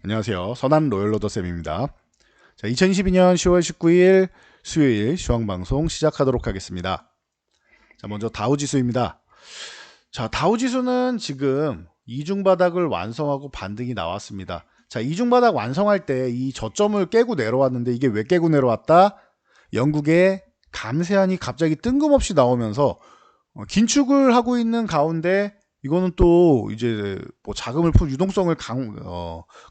안녕하세요. 선한 로열로더쌤입니다. 자, 2022년 10월 19일 수요일 시황방송 시작하도록 하겠습니다. 자, 먼저 다우지수입니다. 자, 다우지수는 지금 이중바닥을 완성하고 반등이 나왔습니다. 자, 이중바닥 완성할 때 이 저점을 깨고 내려왔는데 이게 왜 깨고 내려왔다? 영국의 감세안이 갑자기 뜬금없이 나오면서 긴축을 하고 있는 가운데 이거는 또 이제 뭐 자금을 풀 유동성을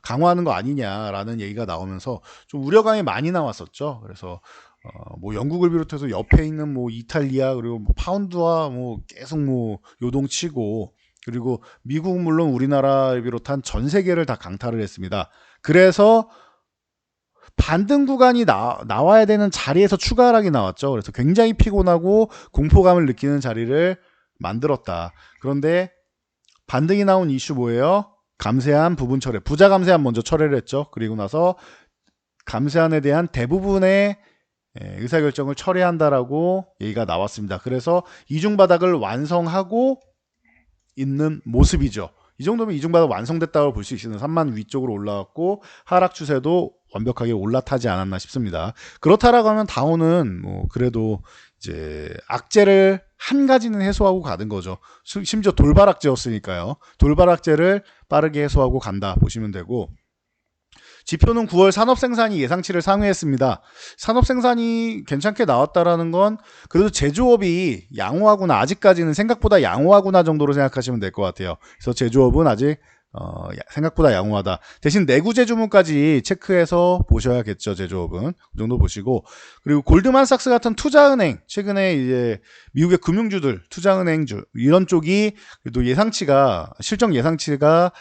강화하는 거 아니냐라는 얘기가 나오면서 좀 우려감이 많이 나왔었죠. 그래서 뭐 영국을 비롯해서 옆에 있는 뭐 이탈리아 그리고 뭐 파운드와 뭐 계속 뭐 요동치고, 그리고 미국은 물론 우리나라를 비롯한 전 세계를 다 강타를 했습니다. 그래서 반등 구간이 나와야 되는 자리에서 추가 하락이 나왔죠. 그래서 굉장히 피곤하고 공포감을 느끼는 자리를 만들었다. 그런데 반등이 나온 이슈 뭐예요? 감세한 부분 철회, 부자 감세한 먼저 철회를 했죠. 그리고 나서 감세안에 대한 대부분의 의사결정을 철회한다라고 얘기가 나왔습니다. 그래서 이중바닥을 완성하고 있는 모습이죠. 이 정도면 이중바닥 완성됐다고 볼 수 있습니다. 3만 위쪽으로 올라왔고 하락 추세도 완벽하게 올라타지 않았나 싶습니다. 그렇다라고 하면 다운은 뭐 그래도 이제 악재를 한 가지는 해소하고 가는 거죠. 심지어 돌발악재였으니까요. 돌발악재를 빠르게 해소하고 간다 보시면 되고, 지표는 9월 산업생산이 예상치를 상회했습니다. 산업생산이 괜찮게 나왔다라는 건 그래도 제조업이 양호하구나, 아직까지는 생각보다 양호하구나 정도로 생각하시면 될 것 같아요. 그래서 제조업은 아직 생각보다 양호하다. 대신 내구재 주문까지 체크해서 보셔야겠죠. 제조업은 그 정도 보시고, 그리고 골드만삭스 같은 투자은행, 최근에 이제 미국의 금융주들, 투자은행주 이런 쪽이 그래도 예상치가, 실적 예상치가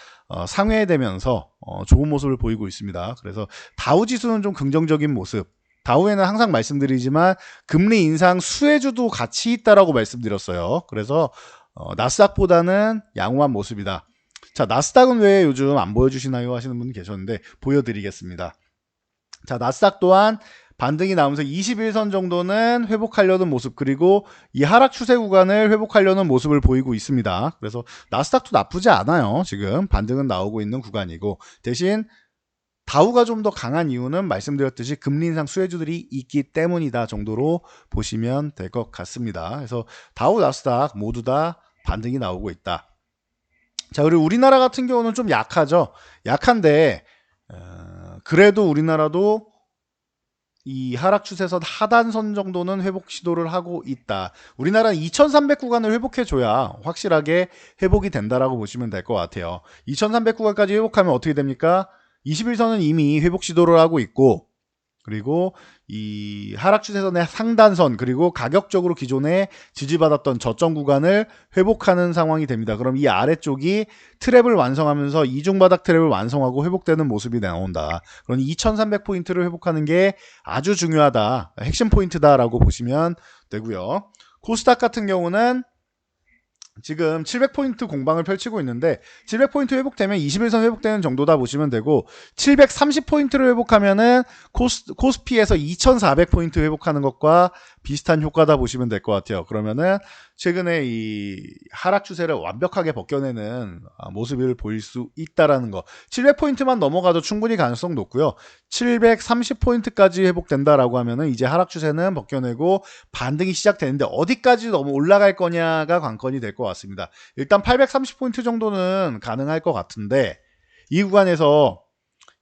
상회되면서 좋은 모습을 보이고 있습니다. 그래서 다우지수는 좀 긍정적인 모습. 다우에는 항상 말씀드리지만 금리 인상 수혜주도 같이 있다라고 말씀드렸어요. 그래서 나스닥보다는 양호한 모습이다. 자, 나스닥은 왜 요즘 안 보여주시나요 하시는 분이 계셨는데 보여드리겠습니다. 자, 나스닥 또한 반등이 나오면서 21선 정도는 회복하려는 모습, 그리고 이 하락 추세 구간을 회복하려는 모습을 보이고 있습니다. 그래서 나스닥도 나쁘지 않아요. 지금 반등은 나오고 있는 구간이고, 대신 다우가 좀 더 강한 이유는 말씀드렸듯이 금리 인상 수혜주들이 있기 때문이다 정도로 보시면 될 것 같습니다. 그래서 다우, 나스닥 모두 다 반등이 나오고 있다. 자, 그리고 우리나라 같은 경우는 좀 약하죠. 약한데 그래도 우리나라도 이 하락 추세선 하단선 정도는 회복 시도를 하고 있다. 우리나라는 2300 구간을 회복해줘야 확실하게 회복이 된다라고 보시면 될 것 같아요. 2300 구간까지 회복하면 어떻게 됩니까? 21선은 이미 회복 시도를 하고 있고, 그리고 이 하락 추세선의 상단선, 그리고 가격적으로 기존에 지지받았던 저점 구간을 회복하는 상황이 됩니다. 그럼 이 아래쪽이 트랩을 완성하면서 이중바닥 트랩을 완성하고 회복되는 모습이 나온다. 그럼 2300포인트를 회복하는 게 아주 중요하다, 핵심 포인트다라고 보시면 되고요. 코스닥 같은 경우는 지금 700포인트 공방을 펼치고 있는데 700포인트 회복되면 21선 회복되는 정도다 보시면 되고, 730포인트를 회복하면은 코스피에서 2400포인트 회복하는 것과 비슷한 효과다 보시면 될 것 같아요. 그러면은 최근에 이 하락 추세를 완벽하게 벗겨내는 모습을 보일 수 있다라는 거. 700포인트만 넘어가도 충분히 가능성 높고요. 730포인트까지 회복된다라고 하면은 이제 하락 추세는 벗겨내고 반등이 시작되는데 어디까지 너무 올라갈 거냐가 관건이 될 것 같습니다. 일단 830포인트 정도는 가능할 것 같은데, 이 구간에서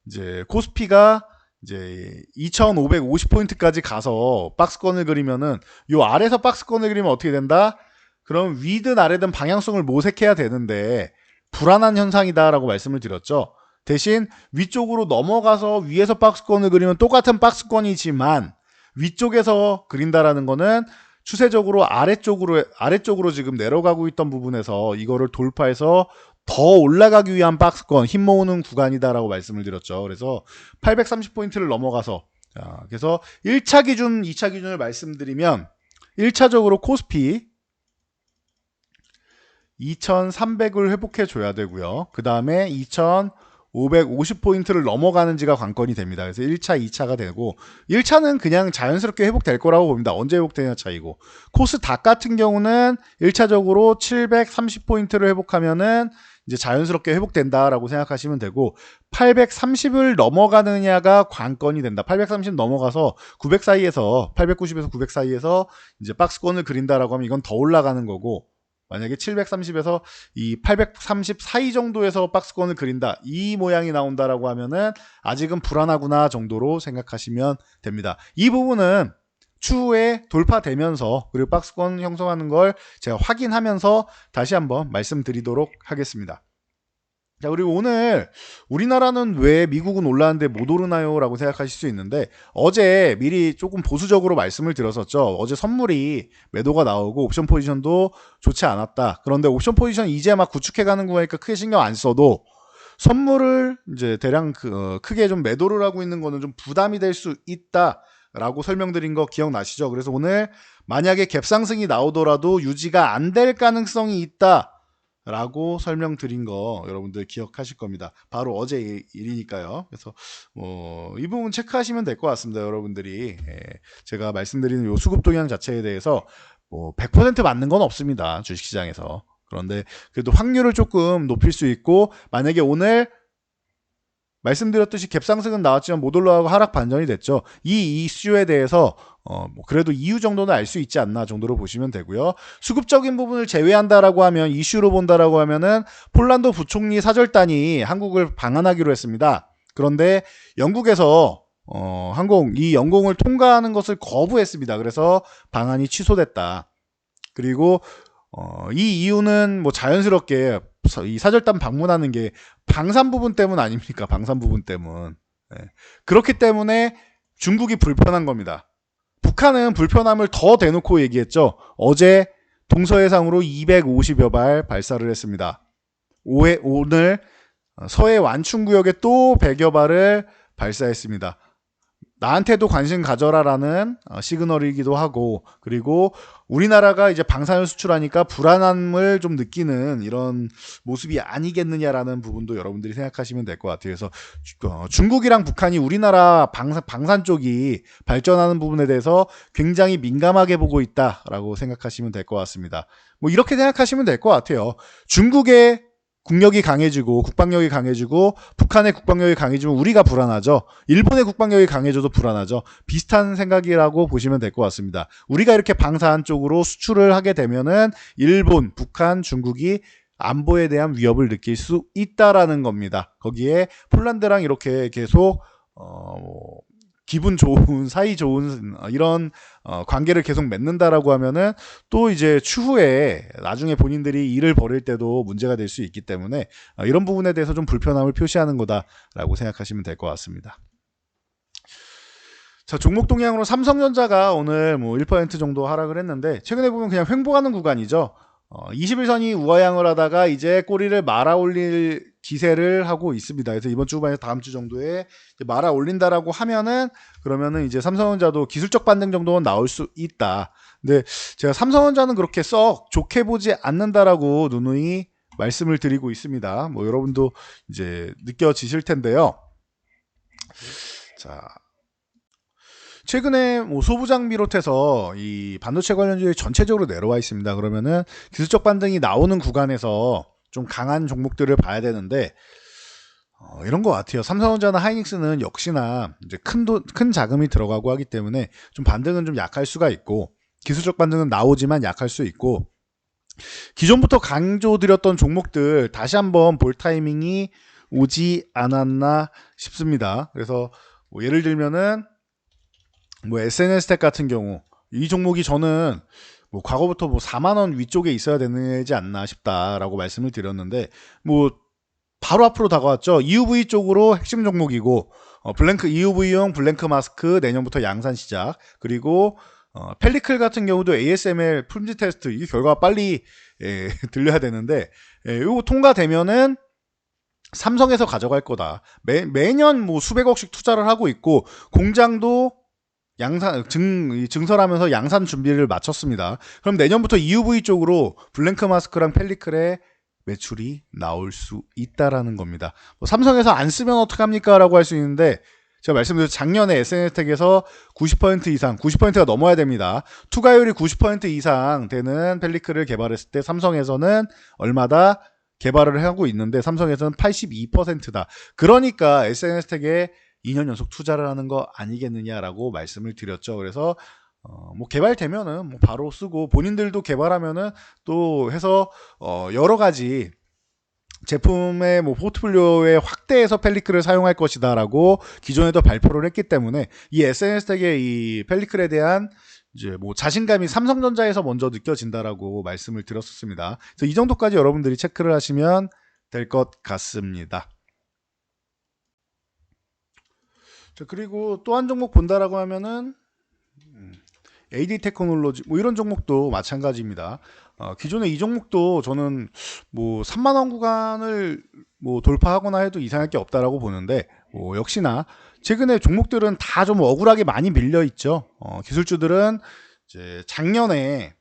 이제 코스피가 이제 2550포인트까지 가서 박스권을 그리면은, 요 아래서 박스권을 그리면 어떻게 된다? 그럼 위든 아래든 방향성을 모색해야 되는데 불안한 현상이다라고 말씀을 드렸죠. 대신 위쪽으로 넘어가서 위에서 박스권을 그리면 똑같은 박스권이지만 위쪽에서 그린다라는 거는 추세적으로 아래쪽으로 지금 내려가고 있던 부분에서 이거를 돌파해서 더 올라가기 위한 박스권, 힘 모으는 구간이다라고 말씀을 드렸죠. 그래서 830포인트를 넘어가서, 그래서 1차 기준, 2차 기준을 말씀드리면 1차적으로 코스피 2300을 회복해 줘야 되고요. 그 다음에 2550포인트를 넘어가는지가 관건이 됩니다. 그래서 1차, 2차가 되고, 1차는 그냥 자연스럽게 회복될 거라고 봅니다. 언제 회복되냐 차이고, 코스닥 같은 경우는 1차적으로 730포인트를 회복하면은 이제 자연스럽게 회복된다라고 생각하시면 되고 830을 넘어가느냐가 관건이 된다. 830 넘어가서 900 사이에서 890에서 900 사이에서 이제 박스권을 그린다라고 하면 이건 더 올라가는 거고 만약에 730에서 이 830 사이 정도에서 박스권을 그린다. 이 모양이 나온다라고 하면은 아직은 불안하구나 정도로 생각하시면 됩니다. 이 부분은 추후에 돌파되면서 그리고 박스권 형성하는 걸 제가 확인하면서 다시 한번 말씀드리도록 하겠습니다. 자, 그리고 오늘 우리나라는 왜 미국은 올랐는데 못 오르나요? 라고 생각하실 수 있는데 어제 미리 조금 보수적으로 말씀을 드렸었죠. 어제 선물이 매도가 나오고 옵션 포지션도 좋지 않았다. 그런데 옵션 포지션 이제 막 구축해가는 거니까 크게 신경 안 써도 선물을 이제 대량 크게 좀 매도를 하고 있는 거는 좀 부담이 될 수 있다. 라고 설명드린 거 기억나시죠? 그래서 오늘 만약에 갭상승이 나오더라도 유지가 안 될 가능성이 있다. 라고 설명드린 거 여러분들 기억하실 겁니다. 바로 어제 일이니까요. 그래서 이 부분 체크하시면 될 것 같습니다. 여러분들이 제가 말씀드리는 요 수급 동향 자체에 대해서 100% 맞는 건 없습니다. 주식시장에서. 그런데 그래도 확률을 조금 높일 수 있고 만약에 오늘 말씀드렸듯이 갭상승은 나왔지만 못 올라가고 하락 반전이 됐죠. 이 이슈에 대해서 그래도 이유 정도는 알 수 있지 않나 정도로 보시면 되고요. 수급적인 부분을 제외한다라고 하면 이슈로 본다라고 하면은 폴란드 부총리 사절단이 한국을 방한하기로 했습니다. 그런데 영국에서 이 영공을 통과하는 것을 거부했습니다. 그래서 방한이 취소됐다. 그리고 이 이유는 뭐 자연스럽게 이 사절단 방문하는 게 방산 부분 때문 아닙니까? 방산 부분 때문. 그렇기 때문에 중국이 불편한 겁니다. 북한은 불편함을 더 대놓고 얘기했죠. 어제 동서해상으로 250여 발 발사를 했습니다. 오늘 서해 완충구역에 또 100여 발을 발사했습니다. 나한테도 관심 가져라라는 시그널이기도 하고 그리고 우리나라가 이제 방산을 수출하니까 불안함을 좀 느끼는 이런 모습이 아니겠느냐라는 부분도 여러분들이 생각하시면 될 것 같아요. 그래서 중국이랑 북한이 우리나라 방산 쪽이 발전하는 부분에 대해서 굉장히 민감하게 보고 있다라고 생각하시면 될 것 같습니다. 뭐 이렇게 생각하시면 될 것 같아요. 중국의 국력이 강해지고 국방력이 강해지고 북한의 국방력이 강해지면 우리가 불안하죠. 일본의 국방력이 강해져도 불안하죠. 비슷한 생각이라고 보시면 될 것 같습니다. 우리가 이렇게 방산 쪽으로 수출을 하게 되면은 일본, 북한, 중국이 안보에 대한 위협을 느낄 수 있다라는 겁니다. 거기에 폴란드랑 이렇게 계속 기분 좋은 사이 좋은 이런 관계를 계속 맺는다라고 하면은 또 이제 추후에 나중에 본인들이 일을 벌일 때도 문제가 될 수 있기 때문에 이런 부분에 대해서 좀 불편함을 표시하는 거다라고 생각하시면 될 것 같습니다. 자, 종목 동향으로 삼성전자가 오늘 뭐 1% 정도 하락을 했는데 최근에 보면 그냥 횡보하는 구간이죠. 21선이 우하향을 하다가 이제 꼬리를 말아 올릴 기세를 하고 있습니다. 그래서 이번 주 후반에서 다음 주 정도에 말아 올린다라고 하면은 그러면은 이제 삼성전자도 기술적 반등 정도는 나올 수 있다. 근데 제가 삼성전자는 그렇게 썩 좋게 보지 않는다라고 누누이 말씀을 드리고 있습니다. 뭐 여러분도 이제 느껴지실 텐데요. 자. 최근에 뭐 소부장 비롯해서 이 반도체 관련주들이 전체적으로 내려와 있습니다. 그러면은 기술적 반등이 나오는 구간에서 좀 강한 종목들을 봐야 되는데 이런 것 같아요. 삼성전자나 하이닉스는 역시나 이제 큰 자금이 들어가고 하기 때문에 좀 반등은 좀 약할 수가 있고 기술적 반등은 나오지만 약할 수 있고 기존부터 강조드렸던 종목들 다시 한번 볼 타이밍이 오지 않았나 싶습니다. 그래서 뭐 예를 들면은 뭐 SNS텍 같은 경우 이 종목이 저는 뭐 과거부터 뭐 4만원 위쪽에 있어야 되지 않나 싶다라고 말씀을 드렸는데 뭐 바로 앞으로 다가왔죠. EUV 쪽으로 핵심 종목이고 블랭크 EUV용 블랭크 마스크 내년부터 양산 시작. 그리고 펠리클 같은 경우도 ASML 품질 테스트 이 결과가 빨리 들려야 되는데 이거 통과되면은 삼성에서 가져갈 거다. 매년 뭐 수백억씩 투자를 하고 있고 공장도 증설하면서 양산 준비를 마쳤습니다. 그럼 내년부터 EUV 쪽으로 블랭크 마스크랑 펠리클의 매출이 나올 수 있다라는 겁니다. 뭐 삼성에서 안 쓰면 어떡합니까? 라고 할 수 있는데 제가 말씀드린 작년에 SNS텍에서 90% 이상, 90%가 넘어야 됩니다. 투과율이 90% 이상 되는 펠리클을 개발했을 때 삼성에서는 얼마다 개발을 하고 있는데 삼성에서는 82%다. 그러니까 SNS텍에 2년 연속 투자를 하는 거 아니겠느냐라고 말씀을 드렸죠. 그래서 뭐 개발되면은 뭐 바로 쓰고 본인들도 개발하면은 또 해서 여러 가지 제품의 뭐 포트폴리오에 확대해서 펠리클을 사용할 것이다라고 기존에도 발표를 했기 때문에 이 SNS텍의 이 펠리클에 대한 이제 뭐 자신감이 삼성전자에서 먼저 느껴진다라고 말씀을 드렸었습니다. 그래서 이 정도까지 여러분들이 체크를 하시면 될 것 같습니다. 자, 그리고 또 한 종목 본다라고 하면은 AD 테크놀로지 뭐 이런 종목도 마찬가지입니다. 기존에 이 종목도 저는 뭐 3만 원 구간을 뭐 돌파하거나 해도 이상할 게 없다라고 보는데 뭐 역시나 최근에 종목들은 다 좀 억울하게 많이 밀려 있죠. 기술주들은 이제 작년에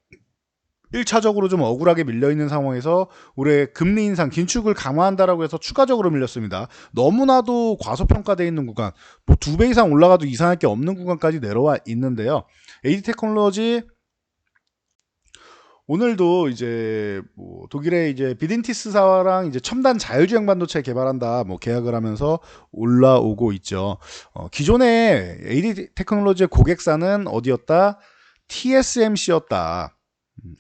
1차적으로 좀 억울하게 밀려 있는 상황에서 올해 금리 인상 긴축을 강화한다라고 해서 추가적으로 밀렸습니다. 너무나도 과소평가되어 있는 구간, 뭐 2배 이상 올라가도 이상할 게 없는 구간까지 내려와 있는데요. AD 테크놀로지 오늘도 이제 뭐 독일의 이제 비딘티스사랑 이제 첨단 자율주행 반도체 개발한다 뭐 계약을 하면서 올라오고 있죠. 기존에 AD 테크놀로지의 고객사는 어디였다? TSMC였다.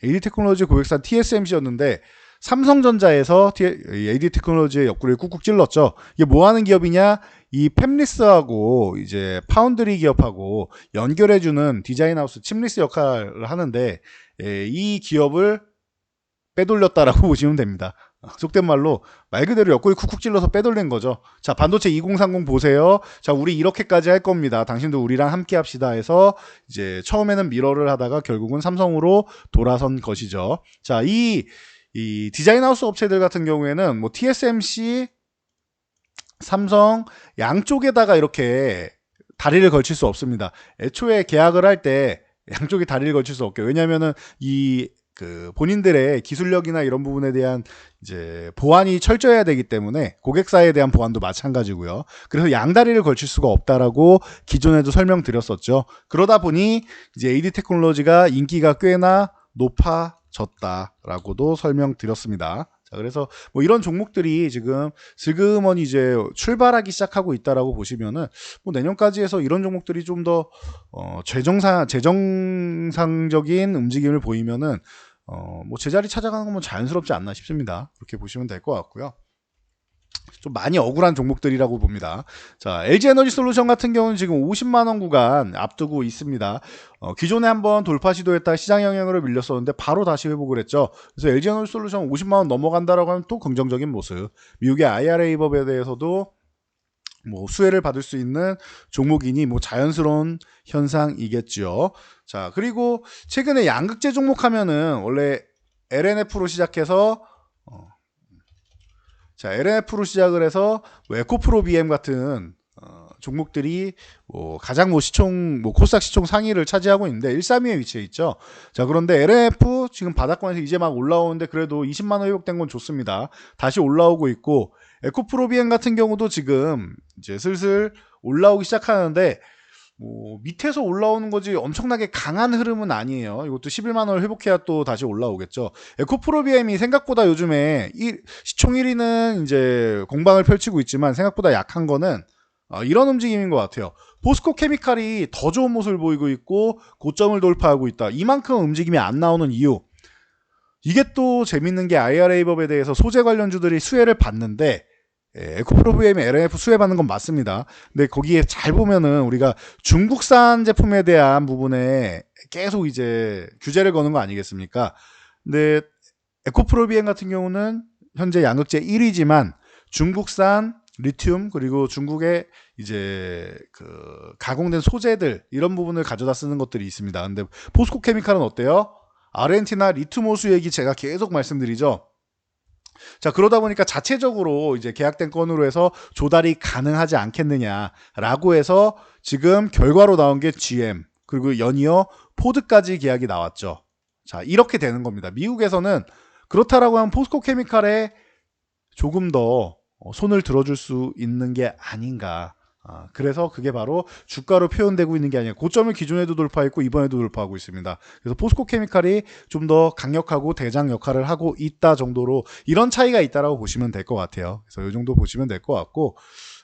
AD 테크놀로지 고객사 TSMC였는데 삼성전자에서 AD 테크놀로지의 옆구리를 꾹꾹 찔렀죠. 이게 뭐 하는 기업이냐? 이 팹리스하고 이제 파운드리 기업하고 연결해주는 디자인하우스 칩리스 역할을 하는데 이 기업을 빼돌렸다라고 보시면 됩니다. 속된 말로 말 그대로 옆구리 쿡쿡 찔러서 빼돌린 거죠. 자, 반도체 2030 보세요. 자, 우리 이렇게까지 할 겁니다. 당신도 우리랑 함께 합시다 해서 이제 처음에는 미러를 하다가 결국은 삼성으로 돌아선 것이죠. 자, 이 디자인하우스 업체들 같은 경우에는 뭐 TSMC, 삼성 양쪽에다가 이렇게 다리를 걸칠 수 없습니다. 애초에 계약을 할 때 양쪽에 다리를 걸칠 수 없게. 왜냐면은 본인들의 기술력이나 이런 부분에 대한 이제 보안이 철저해야 되기 때문에 고객사에 대한 보안도 마찬가지고요. 그래서 양다리를 걸칠 수가 없다라고 기존에도 설명드렸었죠. 그러다 보니 이제 AD 테크놀로지가 인기가 꽤나 높아졌다라고도 설명드렸습니다. 자, 그래서 뭐 이런 종목들이 지금 슬그머니 이제 출발하기 시작하고 있다라고 보시면은 뭐 내년까지 해서 이런 종목들이 좀 더 재정상적인 움직임을 보이면은 뭐 제자리 찾아가는 건 자연스럽지 않나 싶습니다. 그렇게 보시면 될 것 같고요. 좀 많이 억울한 종목들이라고 봅니다. 자, LG에너지솔루션 같은 경우는 지금 50만 원 구간 앞두고 있습니다. 기존에 한번 돌파 시도했다 시장 영향으로 밀렸었는데 바로 다시 회복을 했죠. 그래서 LG에너지솔루션 50만 원 넘어간다라고 하면 또 긍정적인 모습. 미국의 IRA 법에 대해서도 뭐 수혜를 받을 수 있는 종목이니 뭐 자연스러운 현상이겠죠. 자, 그리고 최근에 양극재 종목 하면은 원래 LNF로 시작해서 LNF로 시작을 해서 에코프로 BM 같은 종목들이 가장 시총 코스닥 시총 상위를 차지하고 있는데 132에 위치해 있죠. 자, 그런데 LNF 지금 바닥권에서 이제 막 올라오는데 그래도 20만 원 회복된 건 좋습니다. 다시 올라오고 있고 에코프로 BM 같은 경우도 지금 이제 슬슬 올라오기 시작하는데 뭐 밑에서 올라오는 거지 엄청나게 강한 흐름은 아니에요. 이것도 11만 원을 회복해야 또 다시 올라오겠죠. 에코프로비엠이 생각보다 요즘에 시총 1위는 이제 공방을 펼치고 있지만 생각보다 약한 거는 이런 움직임인 것 같아요. 포스코 케미칼이 더 좋은 모습을 보이고 있고 고점을 돌파하고 있다. 이만큼 움직임이 안 나오는 이유. 이게 또 재밌는 게 IRA 법에 대해서 소재 관련주들이 수혜를 받는데 에코프로비엠이 LNF 수혜받는 건 맞습니다. 근데 거기에 잘 보면은 우리가 중국산 제품에 대한 부분에 계속 이제 규제를 거는 거 아니겠습니까? 근데 에코프로비엠 같은 경우는 현재 양극재 1위지만 중국산 리튬 그리고 중국의 이제 가공된 소재들 이런 부분을 가져다 쓰는 것들이 있습니다. 근데 포스코 케미칼은 어때요? 아르헨티나 리튬 호수 얘기 제가 계속 말씀드리죠. 자, 그러다 보니까 자체적으로 이제 계약된 건으로 해서 조달이 가능하지 않겠느냐라고 해서 지금 결과로 나온 게 GM 그리고 연이어 포드까지 계약이 나왔죠. 자, 이렇게 되는 겁니다. 미국에서는 그렇다라고 하면 포스코 케미칼에 조금 더 손을 들어줄 수 있는 게 아닌가. 그래서 그게 바로 주가로 표현되고 있는 게 아니라 고점을 기존에도 돌파했고 이번에도 돌파하고 있습니다. 그래서 포스코케미칼이 좀 더 강력하고 대장 역할을 하고 있다 정도로 이런 차이가 있다라고 보시면 될 것 같아요. 그래서 이 정도 보시면 될 것 같고,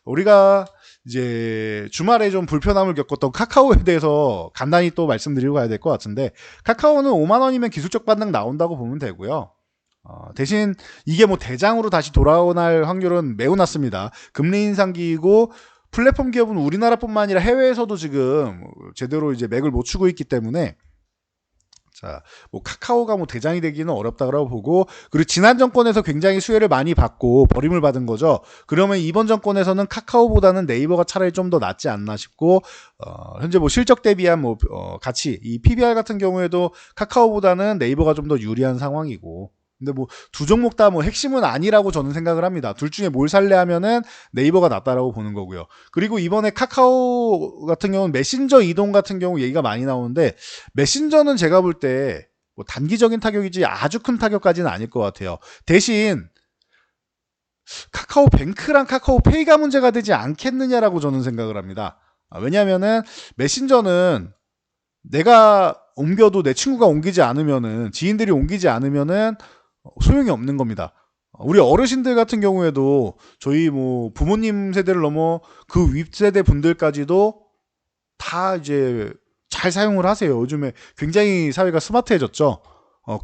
우리가 이제 주말에 좀 불편함을 겪었던 카카오에 대해서 간단히 또 말씀드리고 가야 될 것 같은데, 카카오는 5만 원이면 기술적 반등 나온다고 보면 되고요. 대신 이게 뭐 대장으로 다시 돌아올 확률은 매우 낮습니다. 금리 인상기이고 플랫폼 기업은 우리나라뿐만 아니라 해외에서도 지금 제대로 이제 맥을 못 추고 있기 때문에, 자, 뭐 카카오가 뭐 대장이 되기는 어렵다고 보고, 그리고 지난 정권에서 굉장히 수혜를 많이 받고 버림을 받은 거죠. 그러면 이번 정권에서는 카카오보다는 네이버가 차라리 좀 더 낫지 않나 싶고, 현재 뭐 실적 대비한 뭐 가치, 이 PBR 같은 경우에도 카카오보다는 네이버가 좀 더 유리한 상황이고, 근데 뭐 두 종목 다 뭐 핵심은 아니라고 저는 생각을 합니다. 둘 중에 뭘 살래 하면은 네이버가 낫다라고 보는 거고요. 그리고 이번에 카카오 같은 경우는 메신저 이동 같은 경우 얘기가 많이 나오는데, 메신저는 제가 볼 때 뭐 단기적인 타격이지 아주 큰 타격까지는 아닐 것 같아요. 대신 카카오뱅크랑 카카오페이가 문제가 되지 않겠느냐라고 저는 생각을 합니다. 왜냐하면은 메신저는 내가 옮겨도 내 친구가 옮기지 않으면은, 지인들이 옮기지 않으면은 소용이 없는 겁니다. 우리 어르신들 같은 경우에도 저희 뭐 부모님 세대를 넘어 그 윗세대 분들까지도 다 이제 잘 사용을 하세요. 요즘에 굉장히 사회가 스마트해졌죠.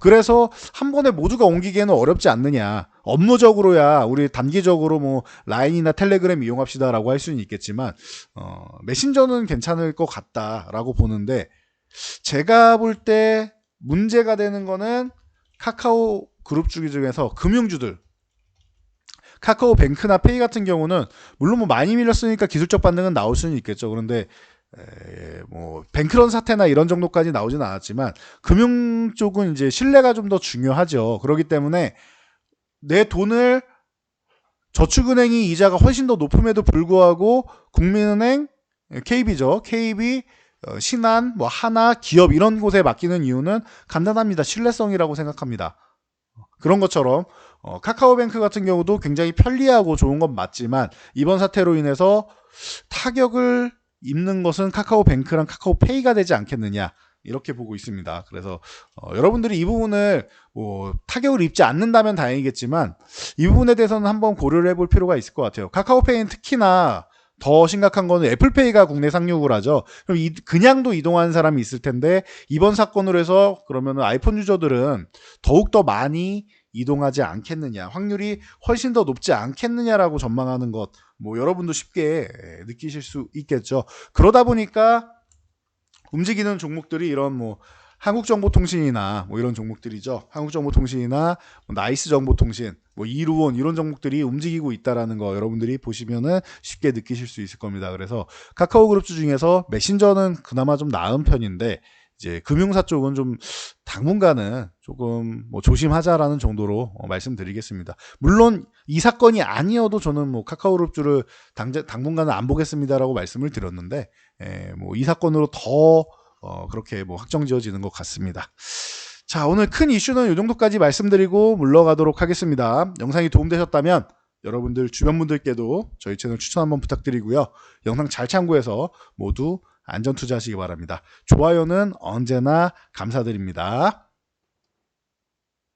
그래서 한 번에 모두가 옮기기에는 어렵지 않느냐. 업무적으로야 우리 단기적으로 뭐 라인이나 텔레그램 이용합시다라고 할 수는 있겠지만, 메신저는 괜찮을 것 같다라고 보는데, 제가 볼 때 문제가 되는 거는 카카오 그룹주 중에서 금융주들, 카카오뱅크나 페이 같은 경우는 물론 뭐 많이 밀렸으니까 기술적 반등은 나올 수는 있겠죠. 그런데 뭐 뱅크런 사태나 이런 정도까지 나오진 않았지만, 금융 쪽은 이제 신뢰가 좀 더 중요하죠. 그렇기 때문에 내 돈을 저축은행이 이자가 훨씬 더 높음에도 불구하고 국민은행, KB죠. KB, 신한, 뭐 하나, 기업 이런 곳에 맡기는 이유는 간단합니다. 신뢰성이라고 생각합니다. 그런 것처럼 카카오뱅크 같은 경우도 굉장히 편리하고 좋은 건 맞지만, 이번 사태로 인해서 타격을 입는 것은 카카오뱅크랑 카카오페이가 되지 않겠느냐, 이렇게 보고 있습니다. 그래서 여러분들이 이 부분을 뭐 타격을 입지 않는다면 다행이겠지만, 이 부분에 대해서는 한번 고려를 해볼 필요가 있을 것 같아요. 카카오페이는 특히나 더 심각한 거는 애플페이가 국내 상륙을 하죠. 그럼 그냥도 이동하는 사람이 있을 텐데, 이번 사건으로 해서 그러면 아이폰 유저들은 더욱더 많이 이동하지 않겠느냐, 확률이 훨씬 더 높지 않겠느냐라고 전망하는 것, 뭐 여러분도 쉽게 느끼실 수 있겠죠. 그러다 보니까 움직이는 종목들이 이런 뭐 한국정보통신이나 뭐 이런 종목들이죠. 한국정보통신이나 뭐 나이스정보통신, 뭐 이루원 이런 종목들이 움직이고 있다라는 거 여러분들이 보시면은 쉽게 느끼실 수 있을 겁니다. 그래서 카카오그룹주 중에서 메신저는 그나마 좀 나은 편인데, 이제 금융사 쪽은 좀 당분간은 조금 뭐 조심하자라는 정도로 말씀드리겠습니다. 물론 이 사건이 아니어도 저는 뭐 카카오그룹주를 당분간은 안 보겠습니다라고 말씀을 드렸는데, 뭐 이 사건으로 더 그렇게 뭐 확정지어지는 것 같습니다. 자, 오늘 큰 이슈는 이 정도까지 말씀드리고 물러가도록 하겠습니다. 영상이 도움되셨다면 여러분들 주변 분들께도 저희 채널 추천 한번 부탁드리고요. 영상 잘 참고해서 모두 안전 투자하시기 바랍니다. 좋아요는 언제나 감사드립니다.